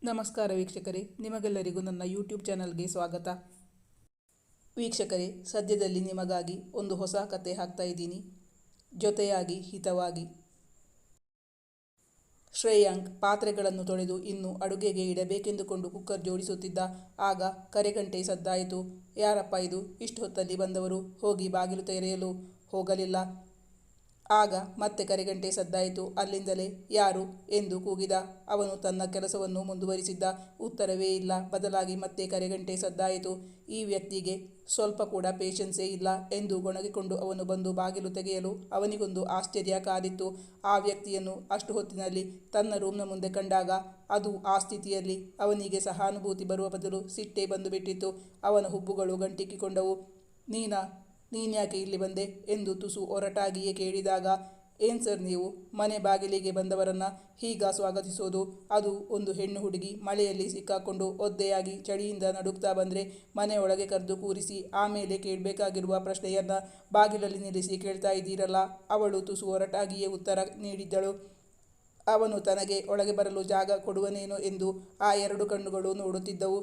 ನಮಸ್ಕಾರ ವೀಕ್ಷಕರೇ, ನಿಮಗೆಲ್ಲರಿಗೂ ನನ್ನ ಯೂಟ್ಯೂಬ್ ಚಾನಲ್ಗೆ ಸ್ವಾಗತ. ವೀಕ್ಷಕರೇ, ಸದ್ಯದಲ್ಲಿ ನಿಮಗಾಗಿ ಒಂದು ಹೊಸ ಕತೆ ಹಾಕ್ತಾ ಇದ್ದೀನಿ. ಜೊತೆಯಾಗಿ ಹಿತವಾಗಿ. ಶ್ರೇಯಾಂಕ್ ಪಾತ್ರೆಗಳನ್ನು ತೊಳೆದು ಇನ್ನು ಅಡುಗೆಗೆ ಇಡಬೇಕೆಂದುಕೊಂಡು ಕುಕ್ಕರ್ ಜೋಡಿಸುತ್ತಿದ್ದ. ಆಗ ಕರೆಗಂಟೆ ಸದ್ದಾಯಿತು. ಯಾರಪ್ಪ ಇದು, ಇಷ್ಟು ಹೊತ್ತಲ್ಲಿ ಬಂದವರು? ಹೋಗಿ ಬಾಗಿಲು ತೆರೆಯಲು ಹೋಗಲಿಲ್ಲ. ಆಗ ಮತ್ತೆ ಕರೆಗಂಟೆ ಸದ್ದಾಯಿತು. ಅಲ್ಲಿಂದಲೇ ಯಾರು ಎಂದು ಕೂಗಿದ. ಅವನು ತನ್ನ ಕೆಲಸವನ್ನು ಮುಂದುವರಿಸಿದ್ದ. ಉತ್ತರವೇ ಇಲ್ಲ. ಬದಲಾಗಿ ಮತ್ತೆ ಕರೆಗಂಟೆ ಸದ್ದಾಯಿತು. ಈ ವ್ಯಕ್ತಿಗೆ ಸ್ವಲ್ಪ ಕೂಡ ಪೇಷನ್ಸೇ ಇಲ್ಲ ಎಂದು ಗೊಣಗಿಕೊಂಡು ಅವನು ಬಂದು ಬಾಗಿಲು ತೆಗೆಯಲು ಅವನಿಗೊಂದು ಆಶ್ಚರ್ಯ ಕಾದಿತ್ತು. ಆ ವ್ಯಕ್ತಿಯನ್ನು ಅಷ್ಟು ಹೊತ್ತಿನಲ್ಲಿ ತನ್ನ ರೂಮ್ನ ಮುಂದೆ ಕಂಡಾಗ ಅದು ಆ ಸ್ಥಿತಿಯಲ್ಲಿ ಅವನಿಗೆ ಸಹಾನುಭೂತಿ ಬರುವ ಬದಲು ಸಿಟ್ಟೇ ಬಂದುಬಿಟ್ಟಿತ್ತು. ಅವನ ಹುಬ್ಬುಗಳು ಗಂಟಿಕ್ಕಿಕೊಂಡವು. ನೀನ್ಯಾಕೆ ಇಲ್ಲಿ ಬಂದೆ ಎಂದು ತುಸು ಒರಟಾಗಿಯೇ ಕೇಳಿದಾಗ, ಏನ್ ಸರ್ ನೀವು ಮನೆ ಬಾಗಿಲಿಗೆ ಬಂದವರನ್ನ ಹೀಗ ಸ್ವಾಗತಿಸೋದು? ಅದು ಒಂದು ಹೆಣ್ಣು ಹುಡುಗಿ ಮಳೆಯಲ್ಲಿ ಸಿಕ್ಕಾಕೊಂಡು ಒದ್ದೆಯಾಗಿ ಚಳಿಯಿಂದ ನಡುಗ್ತಾ ಬಂದರೆ ಮನೆಯೊಳಗೆ ಕರೆದು ಕೂರಿಸಿ ಆಮೇಲೆ ಕೇಳಬೇಕಾಗಿರುವ ಪ್ರಶ್ನೆಯನ್ನ ಬಾಗಿಲಲ್ಲಿ ನಿಲ್ಲಿಸಿ ಕೇಳ್ತಾ ಇದ್ದೀರಲ್ಲ. ಅವಳು ತುಸು ಒರಟಾಗಿಯೇ ಉತ್ತರ ನೀಡಿದ್ದಳು. ಅವನು ತನಗೆ ಒಳಗೆ ಬರಲು ಜಾಗ ಕೊಡುವನೇನೋ ಎಂದು ಆ ಎರಡು ಕಣ್ಣುಗಳು ನೋಡುತ್ತಿದ್ದವು.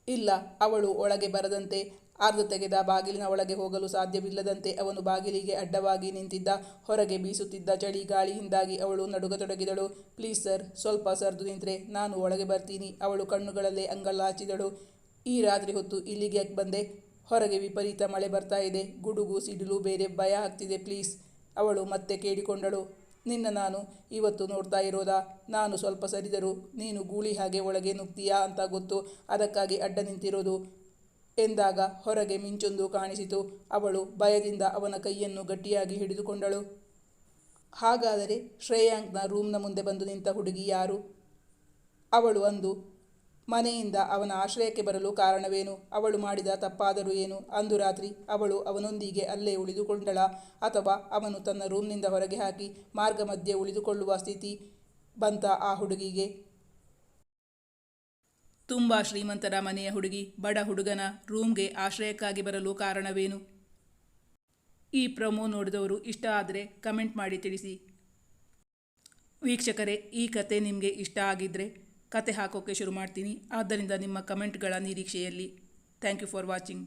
ಇಲ್ಲ, ಅವಳು ಒಳಗೆ ಬರದಂತೆ, ಅರ್ಧ ತೆಗೆದ ಬಾಗಿಲಿನ ಒಳಗೆ ಹೋಗಲು ಸಾಧ್ಯವಿಲ್ಲದಂತೆ ಅವನು ಬಾಗಿಲಿಗೆ ಅಡ್ಡವಾಗಿ ನಿಂತಿದ್ದ. ಹೊರಗೆ ಬೀಸುತ್ತಿದ್ದ ಚಳಿ ಗಾಳಿಯಿಂದಾಗಿ ಅವಳು ನಡುಗತೊಡಗಿದಳು. ಪ್ಲೀಸ್ ಸರ್, ಸ್ವಲ್ಪ ಸರ್ದು ನಿಂತ್ರೆ ನಾನು ಒಳಗೆ ಬರ್ತೀನಿ. ಅವಳು ಕಣ್ಣುಗಳಲ್ಲೇ ಅಂಗಲಾಚಿದಳು. ಈ ರಾತ್ರಿ ಹೊತ್ತು ಇಲ್ಲಿಗೆ ಯಾಕೆ ಬಂದೆ? ಹೊರಗೆ ವಿಪರೀತ ಮಳೆ ಬರ್ತಾ ಇದೆ. ಗುಡುಗು ಸಿಡಿಲು ಬೇರೆ, ಭಯ ಆಗ್ತಿದೆ. ಪ್ಲೀಸ್. ಅವಳು ಮತ್ತೆ ಕೇಳಿಕೊಂಡಳು. ನಿನ್ನ ನಾನು ಇವತ್ತು ನೋಡ್ತಾ ಇರೋದಾ? ನಾನು ಸ್ವಲ್ಪ ಸರಿದರೂ ನೀನು ಗೂಳಿ ಹಾಗೆ ಒಳಗೆ ನುಗ್ತೀಯಾ ಅಂತ ಗೊತ್ತು. ಅದಕ್ಕಾಗಿ ಅಡ್ಡ ನಿಂತಿರೋದು ಎಂದಾಗ ಹೊರಗೆ ಮಿಂಚೊಂದು ಕಾಣಿಸಿತು. ಅವಳು ಭಯದಿಂದ ಅವನ ಕೈಯನ್ನು ಗಟ್ಟಿಯಾಗಿ ಹಿಡಿದುಕೊಂಡಳು. ಹಾಗಾದರೆ ಶ್ರೇಯಾಂಕ್ನ ರೂಮ್ನ ಮುಂದೆ ಬಂದು ನಿಂತ ಹುಡುಗಿ ಯಾರು? ಅವಳು ಅಂದು ಮನೆಯಿಂದ ಅವನ ಆಶ್ರಯಕ್ಕೆ ಬರಲು ಕಾರಣವೇನು? ಅವಳು ಮಾಡಿದ ತಪ್ಪಾದರೂ ಏನು? ಅಂದು ರಾತ್ರಿ ಅವಳು ಅವನೊಂದಿಗೆ ಅಲ್ಲೇ ಉಳಿದುಕೊಂಡಳ, ಅಥವಾ ಅವನು ತನ್ನ ರೂಮ್ನಿಂದ ಹೊರಗೆ ಹಾಕಿ ಮಾರ್ಗ ಮಧ್ಯೆ ಉಳಿದುಕೊಳ್ಳುವ ಸ್ಥಿತಿ ಬಂತ ಆ ಹುಡುಗಿಗೆ? ತುಂಬ ಶ್ರೀಮಂತರ ಮನೆಯ ಹುಡುಗಿ ಬಡ ಹುಡುಗನ ರೂಮ್ಗೆ ಆಶ್ರಯಕ್ಕಾಗಿ ಬರಲು ಕಾರಣವೇನು? ಈ ಪ್ರೊಮೋ ನೋಡಿದವರು ಇಷ್ಟ ಆದರೆ ಕಮೆಂಟ್ ಮಾಡಿ ತಿಳಿಸಿ. ವೀಕ್ಷಕರೇ, ಈ ಕತೆ ನಿಮಗೆ ಇಷ್ಟ ಆಗಿದ್ದರೆ ಕತೆ ಹಾಕೋಕ್ಕೆ ಶುರು ಮಾಡ್ತೀನಿ. ಆದ್ದರಿಂದ ನಿಮ್ಮ ಕಮೆಂಟ್ಗಳ ನಿರೀಕ್ಷೆಯಲ್ಲಿ. Thank you for watching.